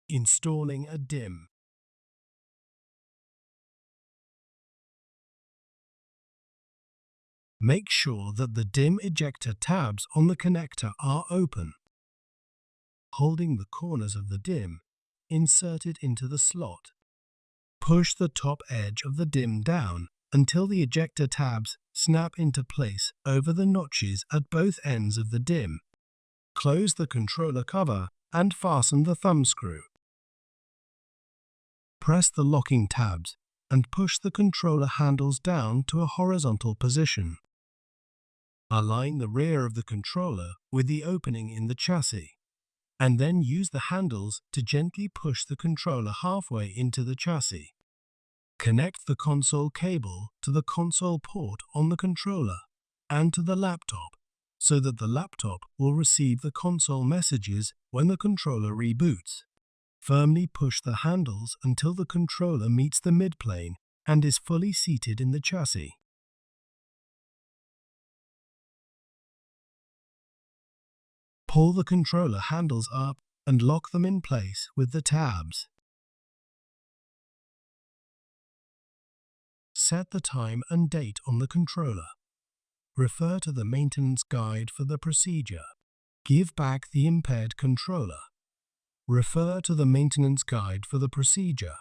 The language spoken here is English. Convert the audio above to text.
Installing a DIMM. Make sure that the DIMM ejector tabs on the connector are open. Holding the corners of the DIMM, insert it into the slot. Push the top edge of the DIMM down until the ejector tabs snap into place over the notches at both ends of the DIMM. Close the controller cover and fasten the thumb screw. Press the locking tabs and push the controller handles down to a horizontal position. Align the rear of the controller with the opening in the chassis, and then use the handles to gently push the controller halfway into the chassis. Connect the console cable to the console port on the controller and to the laptop so that the laptop will receive the console messages when the controller reboots. Firmly push the handles until the controller meets the midplane and is fully seated in the chassis. Pull the controller handles up and lock them in place with the tabs. Set the time and date on the controller. Refer to the maintenance guide for the procedure. Give back the impaired controller. Refer to the maintenance guide for the procedure.